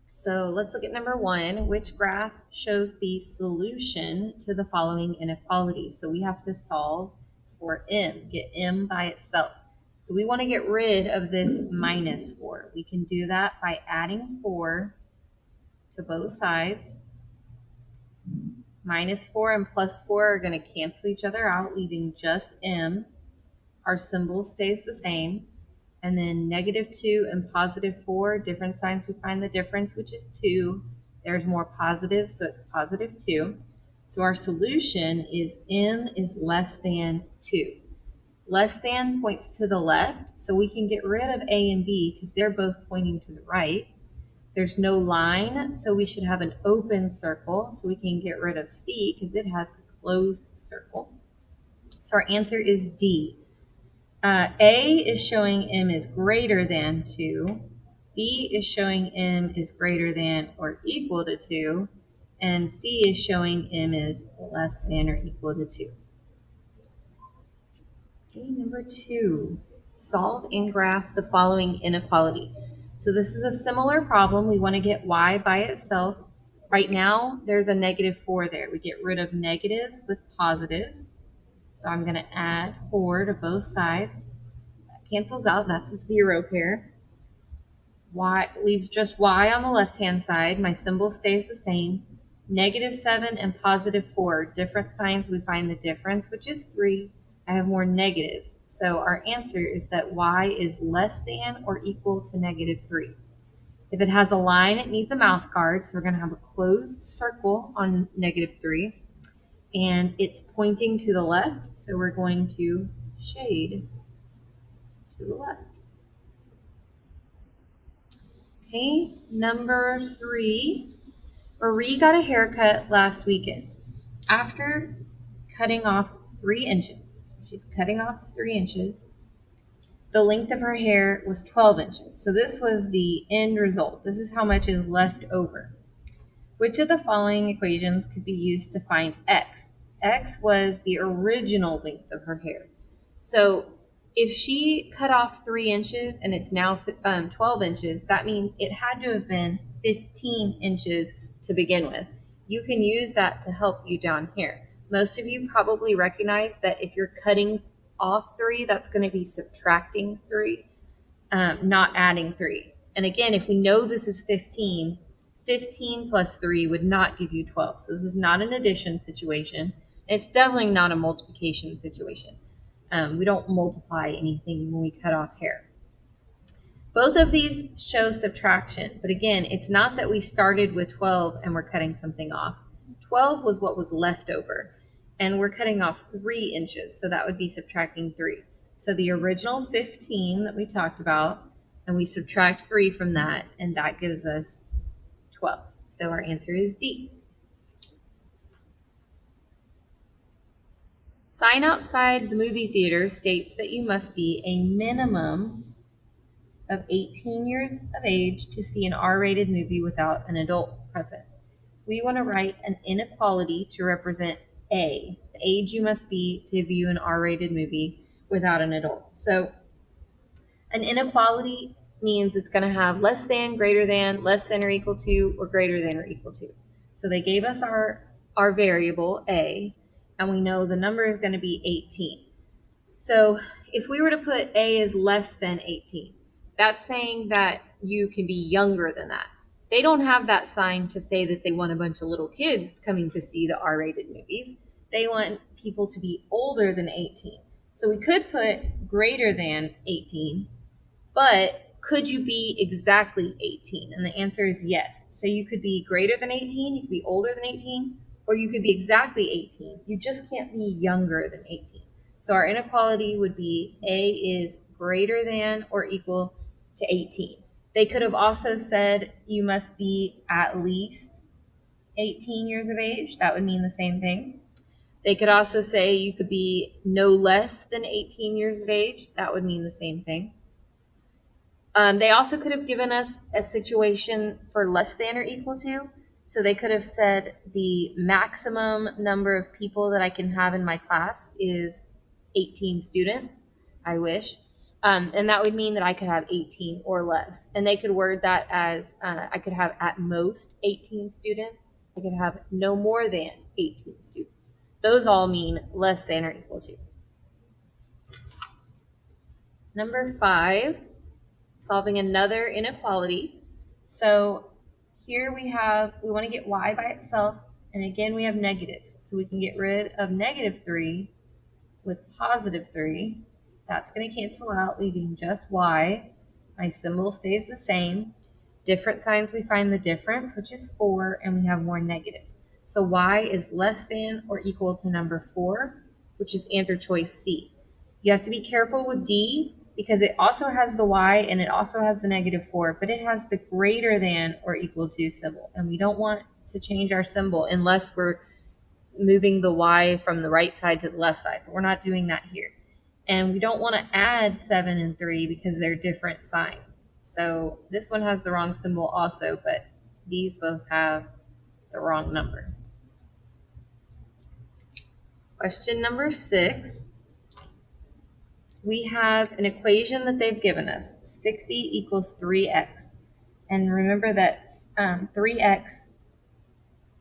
So let's look at number 1. Which graph shows the solution to the following inequality? So we have to solve for m, get m by itself. So we want to get rid of this minus 4. We can do that by adding 4 to both sides. Minus 4 and plus 4 are going to cancel each other out, leaving just m. Our symbol stays the same. And then negative 2 and positive 4, different signs, we find the difference, which is 2. There's more positive, so it's positive 2. So our solution is m is less than 2. Less than points to the left, so we can get rid of a and b because they're both pointing to the right. There's no line, so we should have an open circle, so we can get rid of c because it has a closed circle. So our answer is D. A is showing m is greater than 2. B is showing m is greater than or equal to 2. And C is showing m is less than or equal to 2. Okay, number 2. Solve and graph the following inequality. So this is a similar problem. We want to get y by itself. Right now, there's a negative 4 there. We get rid of negatives with positives. So I'm going to add 4 to both sides. Cancels out, that's a 0 pair. Y leaves just y on the left-hand side. My symbol stays the same. Negative 7 and positive 4, different signs, we find the difference, which is 3. I have more negatives. So our answer is that y is less than or equal to negative 3. If it has a line, it needs a mouth guard, so we're going to have a closed circle on negative 3. And it's pointing to the left, so we're going to shade to the left. Okay, number 3. Marie got a haircut last weekend. After cutting off 3 inches, so she's cutting off 3 inches, the length of her hair was 12 inches. So this was the end result. This is how much is left over. Which of the following equations could be used to find x? X was the original length of her hair. So if she cut off 3 inches and it's now 12 inches, that means it had to have been 15 inches to begin with. You can use that to help you down here. Most of you probably recognize that if you're cutting off 3, that's going to be subtracting 3, not adding 3. And again, if we know this is 15, 15 plus 3 would not give you 12. So this is not an addition situation. It's definitely not a multiplication situation. We don't multiply anything when we cut off hair. Both of these show subtraction, but again, it's not that we started with 12 and we're cutting something off. 12 was what was left over, and we're cutting off 3 inches, so that would be subtracting 3. So the original 15 that we talked about, and we subtract 3 from that, and that gives us 12. So our answer is D. Sign outside the movie theater states that you must be a minimum of 18 years of age to see an R-rated movie without an adult present. We want to write an inequality to represent A, the age you must be to view an R-rated movie without an adult. So an inequality means it's going to have less than, greater than, less than or equal to, or greater than or equal to. So they gave us our variable A, and we know the number is going to be 18. So if we were to put A is less than 18, that's saying that you can be younger than that. They don't have that sign to say that they want a bunch of little kids coming to see the R-rated movies. They want people to be older than 18. So we could put greater than 18, but could you be exactly 18? And the answer is yes. So you could be greater than 18, you could be older than 18, or you could be exactly 18. You just can't be younger than 18. So our inequality would be A is greater than or equal to 18. They could have also said you must be at least 18 years of age. That would mean the same thing. They could also say you could be no less than 18 years of age. That would mean the same thing. They also could have given us a situation for less than or equal to. So they could have said the maximum number of people that I can have in my class is 18 students. I wish. And that would mean that I could have 18 or less. And they could word that as I could have at most 18 students. I could have no more than 18 students. Those all mean less than or equal to. Number 5, solving another inequality. So here we want to get y by itself. And again, we have negatives. So we can get rid of negative 3 with positive 3. That's going to cancel out, leaving just y. My symbol stays the same. Different signs, we find the difference, which is 4, and we have more negatives. So y is less than or equal to number 4, which is answer choice C. You have to be careful with D because it also has the y and it also has the negative 4, but it has the greater than or equal to symbol. And we don't want to change our symbol unless we're moving the y from the right side to the left side. But we're not doing that here. And we don't want to add 7 and 3 because they're different signs. So this one has the wrong symbol also, but these both have the wrong number. Question number 6. We have an equation that they've given us, 60 equals 3x. And remember that 3x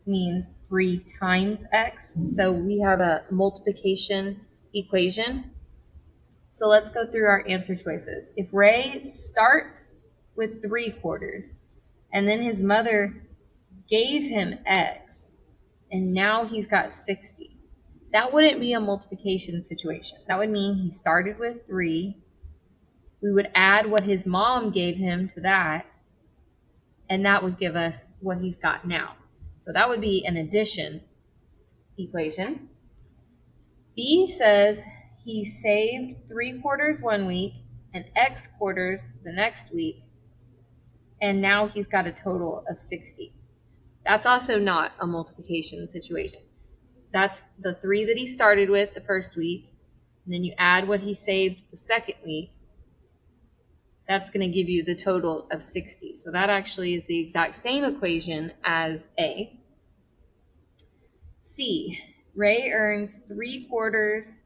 means 3 times x. So we have a multiplication equation. So let's go through our answer choices. If Ray starts with 3/4 and then his mother gave him x and now he's got 60, that wouldn't be a multiplication situation. That would mean he started with 3. We would add what his mom gave him to that, and that would give us what he's got now. So that would be an addition equation. B says he saved 3/4 one week and x quarters the next week, and now he's got a total of 60. That's also not a multiplication situation. That's the 3 that he started with the first week, and then you add what he saved the second week. That's going to give you the total of 60. So that actually is the exact same equation as A. C, Ray earns 3/4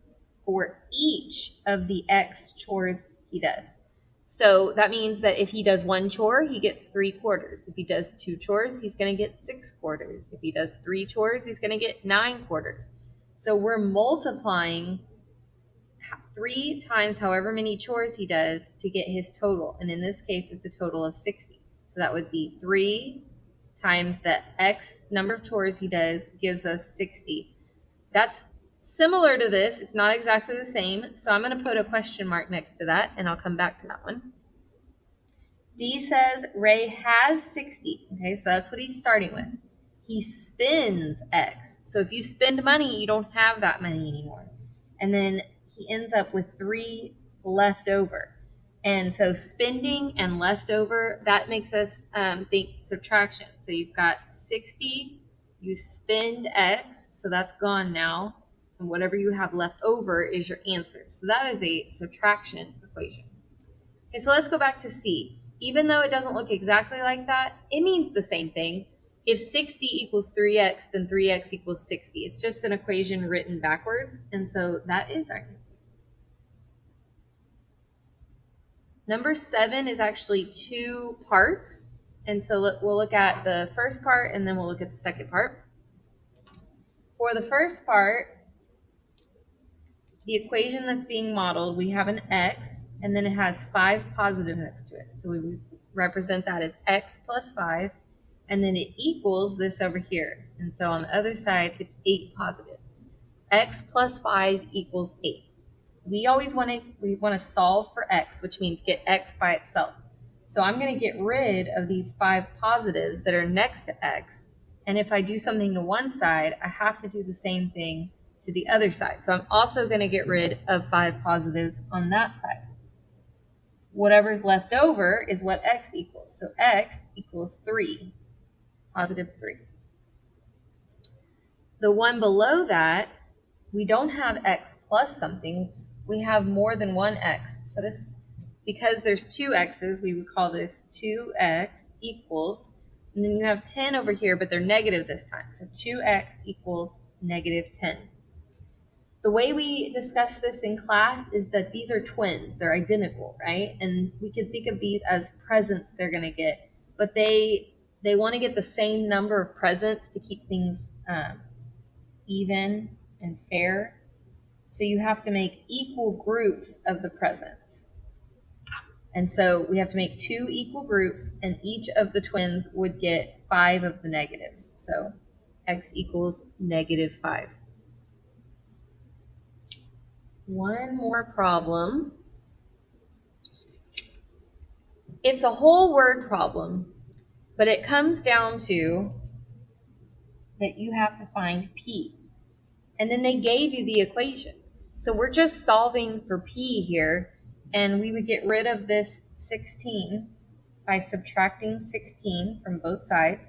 for each of the X chores he does. So that means that if he does 1 chore, he gets 3/4. If he does 2 chores, he's going to get 6/4. If he does 3 chores, he's going to get 9/4. So we're multiplying 3 times however many chores he does to get his total. And in this case, it's a total of 60. So that would be 3 times the X number of chores he does gives us 60. That's similar to this. It's not exactly the same. So I'm going to put a question mark next to that, and I'll come back to that one. D says Ray has 60. Okay, so that's what he's starting with. He spends X. So if you spend money, you don't have that money anymore. And then he ends up with 3 left over. And so spending and leftover, that makes us think subtraction. So you've got 60, you spend X, so that's gone now. And whatever you have left over is your answer. So that is a subtraction equation. Okay, so let's go back to C. Even though it doesn't look exactly like that, it means the same thing. If 60 equals 3x, then 3x equals 60. It's just an equation written backwards, and so that is our answer. Number 7 is actually 2 parts, and so we'll look at the first part, and then we'll look at the second part. For the first part, the equation that's being modeled, we have an x, and then it has 5 positives next to it. So we represent that as x plus 5, and then it equals this over here. And so on the other side, it's 8 positives. X plus 5 equals 8. We always want to solve for x, which means get x by itself. So I'm going to get rid of these 5 positives that are next to x. And if I do something to one side, I have to do the same thing to the other side. So I'm also going to get rid of 5 positives on that side. Whatever's left over is what x equals. So x equals 3, positive 3. The one below that, we don't have x plus something. We have more than one x. So this, because there's 2 x's, we would call this 2x equals, and then you have 10 over here, but they're negative this time. So 2x equals negative 10. The way we discuss this in class is that these are twins. They're identical, right? And we could think of these as presents they're going to get, but they want to get the same number of presents to keep things even and fair. So you have to make equal groups of the presents. And so we have to make 2 equal groups, and each of the twins would get 5 of the negatives. So x equals -5. One more problem. It's a whole word problem, but it comes down to that you have to find p. And then they gave you the equation. So we're just solving for p here, and we would get rid of this 16 by subtracting 16 from both sides.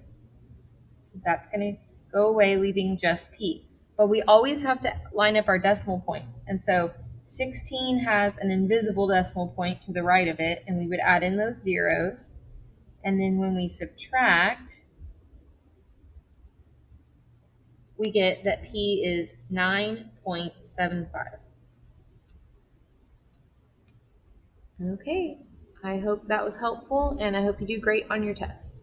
That's going to go away, leaving just p. But we always have to line up our decimal points. And so 16 has an invisible decimal point to the right of it, and we would add in those zeros. And then when we subtract, we get that p is 9.75. Okay, I hope that was helpful, and I hope you do great on your test.